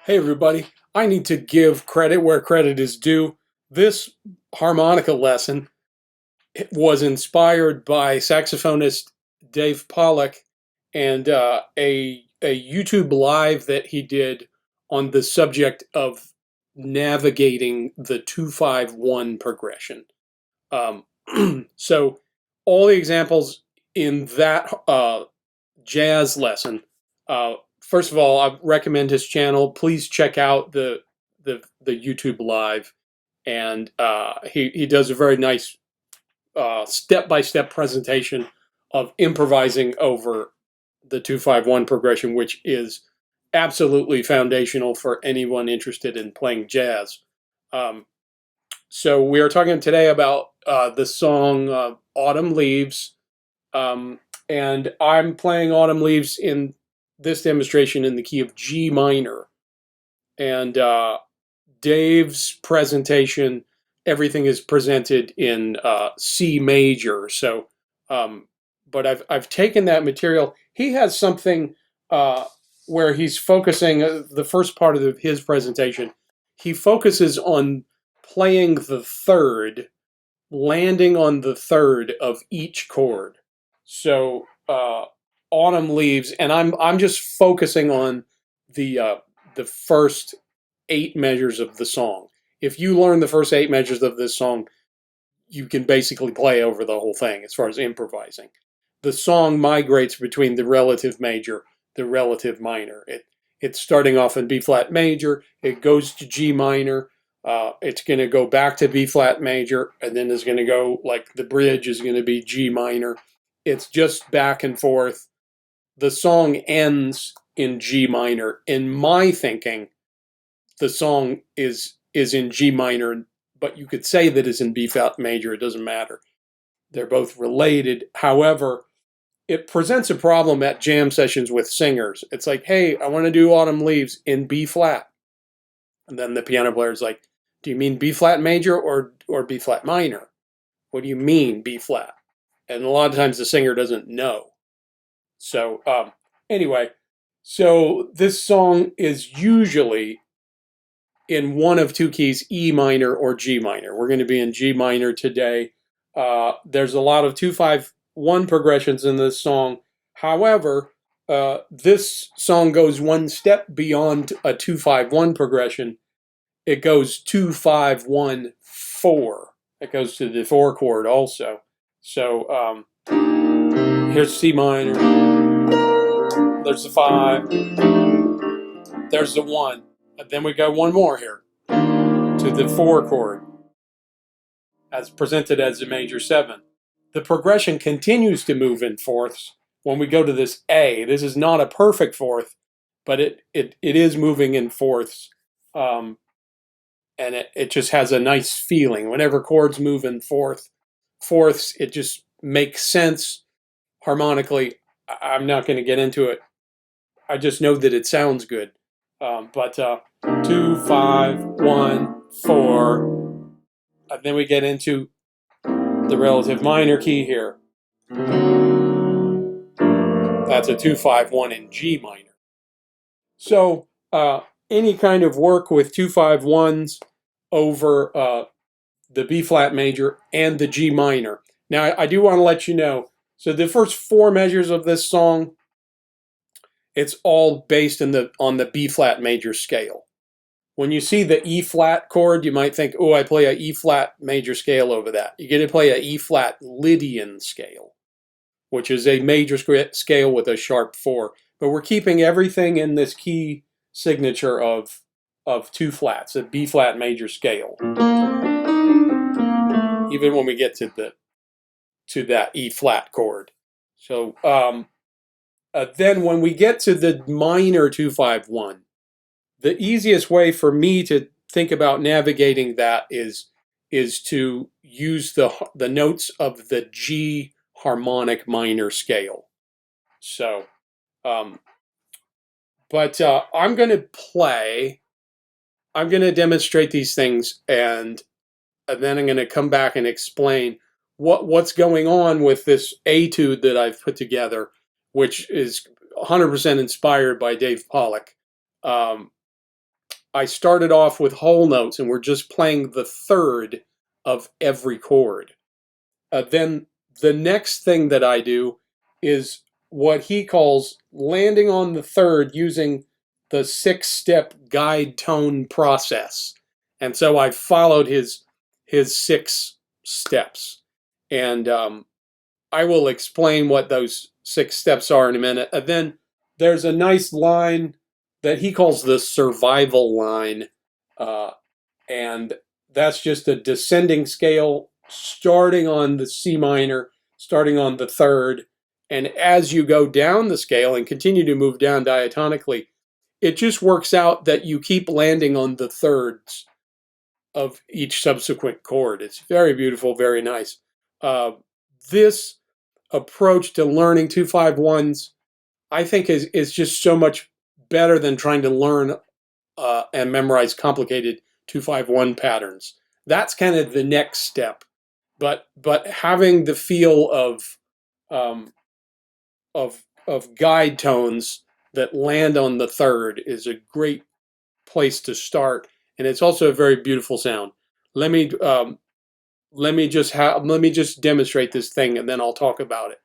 Hey everybody, I need to give credit where credit is due. This harmonica lesson was inspired by saxophonist Dave Pollock and a YouTube live that he did on the subject of navigating the 2-5-1 progression. Um, so all the examples in that jazz lesson. First of all, I recommend his channel. Please check out the YouTube live, and he does a very nice step by step presentation of improvising over the 2-5-1 progression, which is absolutely foundational for anyone interested in playing jazz. Um, so we are talking today about the song "Autumn Leaves." And I'm playing Autumn Leaves in this demonstration in the key of G minor. And Dave's presentation, everything is presented in C major. So, but I've taken that material. He has something where he's focusing the first part of his presentation. He focuses on playing the third, landing on the third of each chord. So Autumn Leaves, and I'm just focusing on the first 8 measures of the song. If you learn the first 8 measures of this song, you can basically play over the whole thing as far as improvising. The song migrates between the relative major, the relative minor. It's starting off in B flat major. It goes to G minor. It's going to go back to B flat major, and then it's going to go, like, the bridge is going to be G minor. It's just back and forth. The song ends in G minor. In my thinking, the song is in G minor, but you could say that it's in B flat major. It doesn't matter. They're both related. However, it presents a problem at jam sessions with singers. It's like, hey, I want to do Autumn Leaves in B flat. And then the piano player is like, do you mean B flat major or B flat minor? What do you mean B flat? And a lot of times the singer doesn't know. So anyway, so this song is usually in one of two keys, E minor or G minor. We're going to be in G minor today. There's a lot of 2-5-1 progressions in this song. However, this song goes one step beyond a 2-5-1 progression. It goes 2-5-1-4. It goes to the 4 chord also. So here's C minor. There's the 5. There's the 1. And then we go one more here to the 4 chord, as presented as a major 7. The progression continues to move in fourths. When we go to this A, this is not a perfect fourth, but it is moving in fourths. And it just has a nice feeling. Whenever chords move in fourths, it just makes sense harmonically. I'm not going to get into it. I just know that it sounds good. But 2-5-1-4. And then we get into the relative minor key here. That's a 2-5-1 in G minor. So any kind of work with 2-5-1s over the B flat major and the G minor. Now I do want to let you know, so the first 4 measures of this song, it's all based on the B flat major scale. When you see the E flat chord, you might think, oh, I play an E flat major scale over that. You're going to play an E flat Lydian scale, which is a major scale with a sharp 4. But we're keeping everything in this key signature of 2 flats, a B flat major scale. Even when we get to that E flat chord. So then when we get to the minor 2-5-1, the easiest way for me to think about navigating that is to use the notes of the G harmonic minor scale. So, but I'm going to demonstrate these things, and then I'm going to come back and explain what's going on with this etude that I've put together, which is 100% inspired by Dave Pollock. I started off with whole notes and we're just playing the third of every chord. Then the next thing that I do is what he calls landing on the third using the 6-step guide tone process. And so I followed his 6 steps. And I will explain what those 6 steps are in a minute. And then there's a nice line that he calls the survival line. And that's just a descending scale starting on the C minor, starting on the third. And as you go down the scale and continue to move down diatonically, it just works out that you keep landing on the thirds of each subsequent chord. It's very beautiful, very nice. This approach to learning 2-5-1s, I think, is just so much better than trying to learn and memorize complicated 2-5-1 patterns. That's kind of the next step. But having the feel um, of guide tones that land on the third is a great place to start, and it's also a very beautiful sound. Let me just demonstrate this thing, and then I'll talk about it.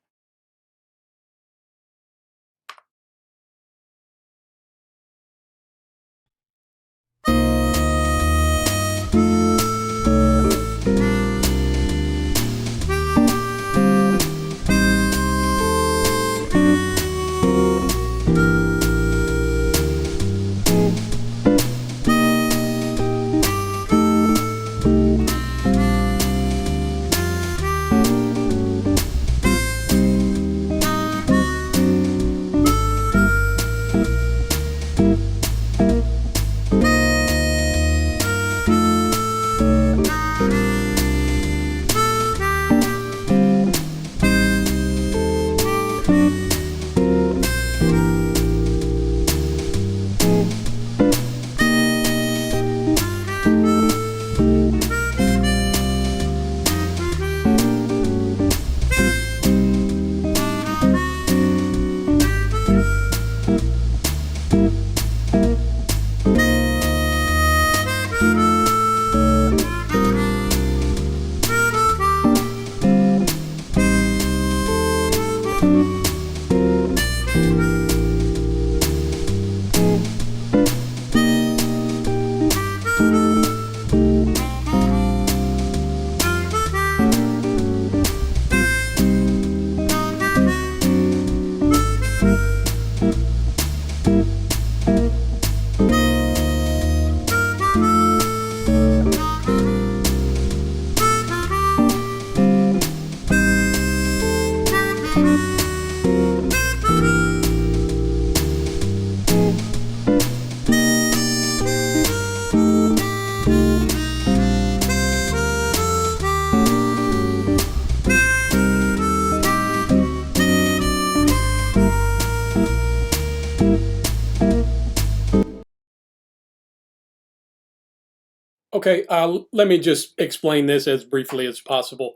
Okay, let me just explain this as briefly as possible.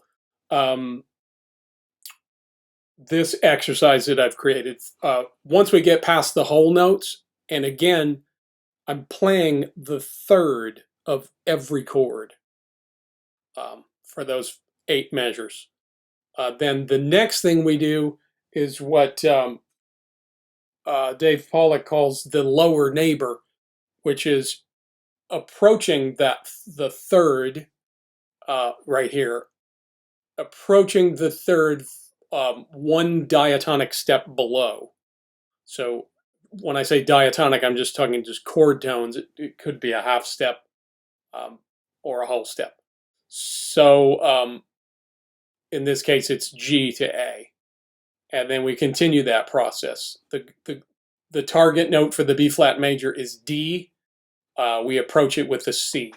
Um, this exercise that I've created, once we get past the whole notes, and again, I'm playing the third of every chord for those 8 measures. Then the next thing we do is what Dave Pollock calls the lower neighbor, which is approaching the third right here, approaching the third one diatonic step below. So when I say diatonic, I'm just talking just chord tones. It could be a half step or a whole step. So in this case, it's G to A. And then we continue that process. The target note for the B flat major is D. We approach it with the C.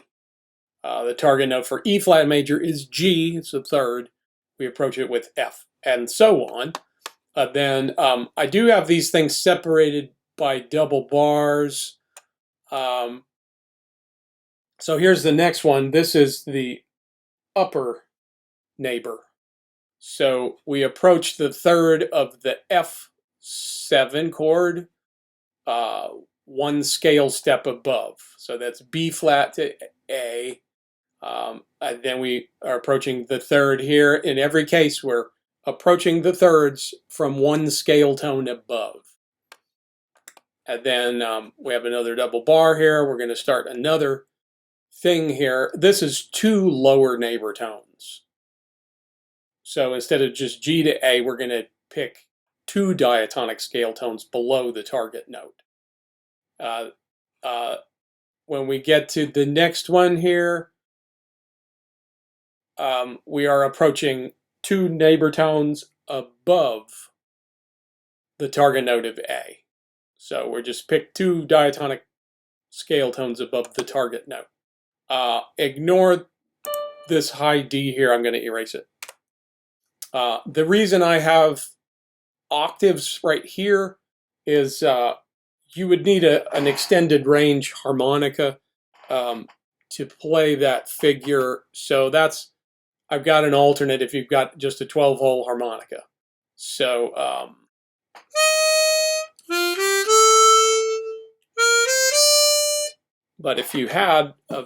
The target note for E flat major is G, it's the third. We approach it with F, and so on. Then I do have these things separated by double bars. So here's the next one. This is the upper neighbor. So we approach the third of the F7 chord one scale step above. So that's B flat to A. And then we are approaching the third here. In every case, we're approaching the thirds from one scale tone above. And then we have another double bar here. We're going to start another thing here. This is two lower neighbor tones. So instead of just G to A, we're going to pick two diatonic scale tones below the target note. When we get to the next one here, we are approaching two neighbor tones above the target note of A. So we're just pick two diatonic scale tones above the target note. Ignore this high D here. I'm going to erase it. The reason I have octaves right here is you would need an extended range harmonica to play that figure. So I've got an alternate if you've got just a 12-hole harmonica. So but if you had a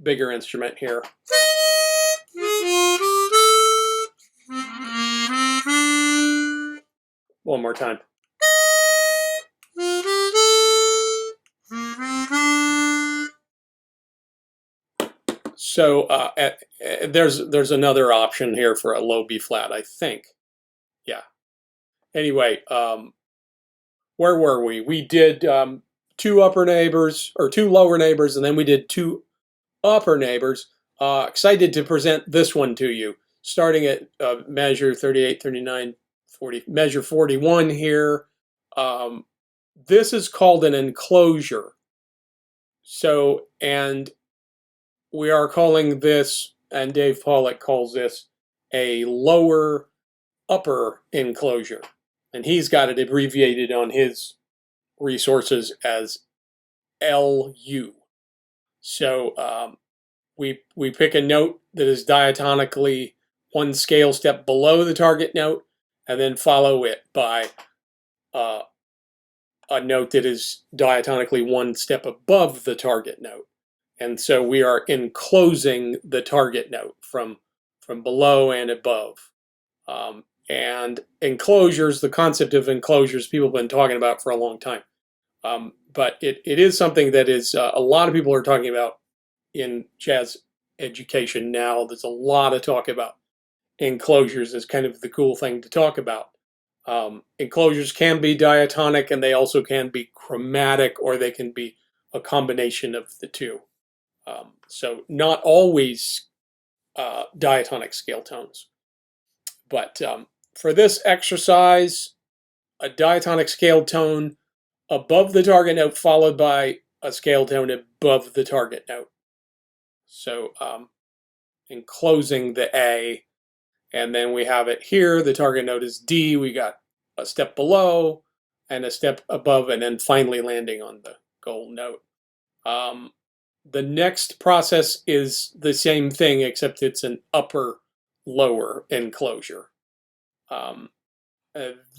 bigger instrument here, one more time. So there's another option here for a low B flat, I think. Yeah. Anyway, where were we? We did two upper neighbors, or two lower neighbors, and then we did two upper neighbors. Excited to present this one to you, starting at measure 38, 39, 40, measure 41 here. This is called an enclosure. So, and we are calling this, and Dave Pollock calls this, a lower upper enclosure. And he's got it abbreviated on his resources as LU. So we pick a note that is diatonically one scale step below the target note, and then follow it by a note that is diatonically one step above the target note. And so we are enclosing the target note from below and above. And enclosures, the concept of enclosures, people have been talking about for a long time. But it is something that is a lot of people are talking about in jazz education now. There's a lot of talk about enclosures as kind of the cool thing to talk about. Enclosures can be diatonic, and they also can be chromatic, or they can be a combination of the two. So not always diatonic scale tones. But for this exercise, a diatonic scale tone above the target note followed by a scale tone above the target note. So enclosing the A, and then we have it here. The target note is D. We got a step below and a step above, and then finally landing on the goal note. The next process is the same thing, except it's an upper-lower enclosure.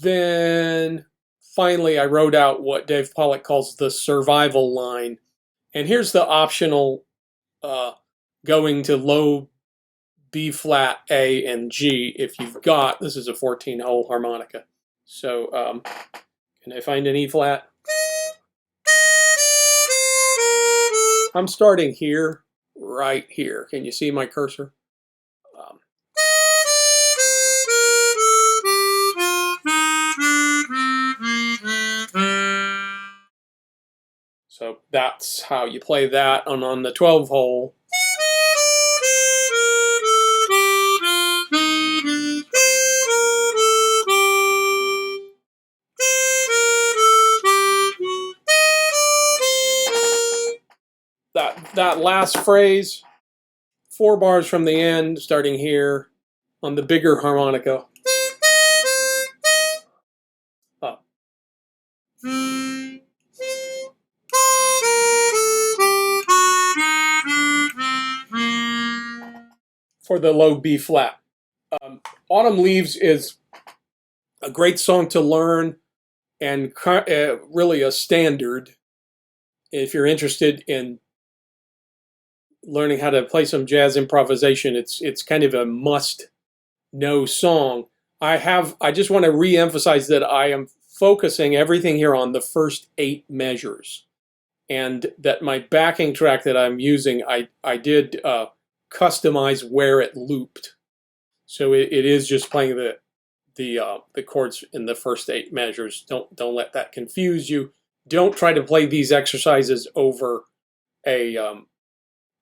Then finally, I wrote out what Dave Pollock calls the survival line. And here's the optional going to low B flat, A, and G if you've got, this is a 14-hole harmonica. So can I find an E flat? I'm starting here, right here. Can you see my cursor? So that's how you play that. And on the 12-hole, that last phrase, 4 bars from the end, starting here on the bigger harmonica. Up. For the low B flat. Autumn Leaves is a great song to learn, and really a standard if you're interested in learning how to play some jazz improvisation, it's kind of a must-know song. I just want to re-emphasize that I am focusing everything here on the first 8 measures, and that my backing track that I'm using, I did customize where it looped, so it is just playing the chords in the first 8 measures. Don't let that confuse you. Don't try to play these exercises over a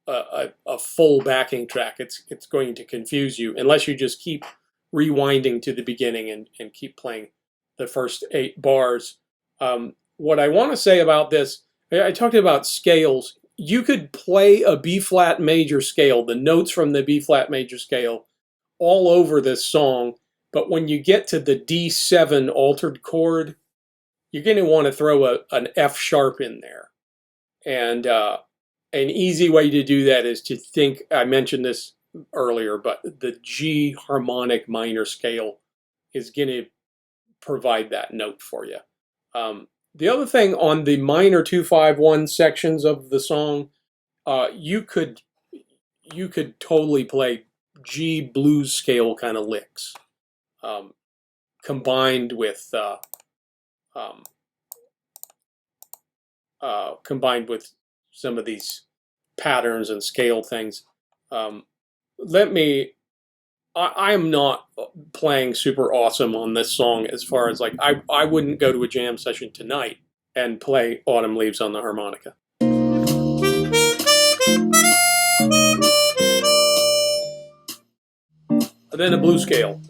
a full backing track. It's going to confuse you unless you just keep rewinding to the beginning and keep playing the first 8 bars. What I want to say about this, I talked about scales. You could play a B flat major scale, the notes from the B flat major scale, all over this song, but when you get to the D7 altered chord, you're going to want to throw an F sharp in there. And an easy way to do that is to think, I mentioned this earlier, but the G harmonic minor scale is going to provide that note for you. The other thing, on the minor 2-5-1 sections of the song, you could totally play G blues scale kind of licks, combined with some of these patterns and scale things. I'm not playing super awesome on this song, as far as, like, I wouldn't go to a jam session tonight and play Autumn Leaves on the harmonica. And then a blues scale.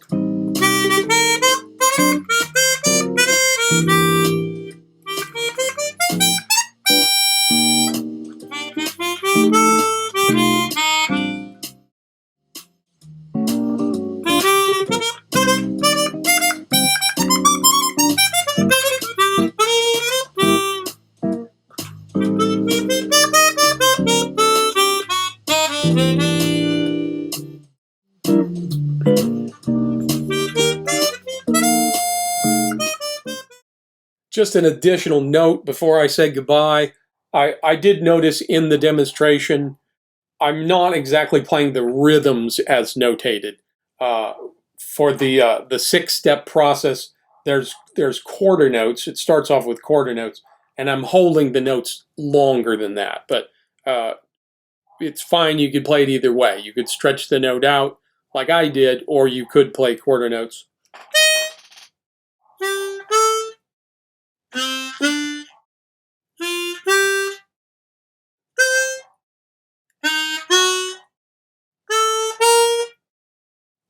Just an additional note before I say goodbye. I did notice in the demonstration, I'm not exactly playing the rhythms as notated. For the 6-step process, there's quarter notes. It starts off with quarter notes, and I'm holding the notes longer than that. But it's fine. You could play it either way. You could stretch the note out like I did, or you could play quarter notes.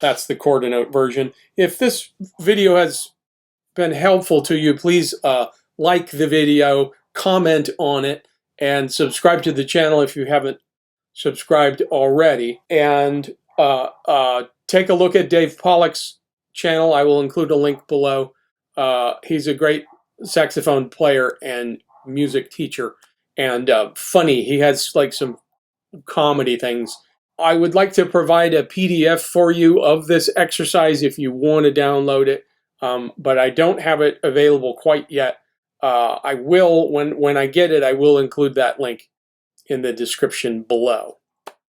That's the quarter note version. If this video has been helpful to you, please like the video, comment on it, and subscribe to the channel if you haven't subscribed already. And take a look at Dave Pollock's channel. I will include a link below. He's a great saxophone player and music teacher, and funny. He has like some comedy things. I would like to provide a PDF for you of this exercise if you want to download it, but I don't have it available quite yet. I will, when I get it, I will include that link in the description below.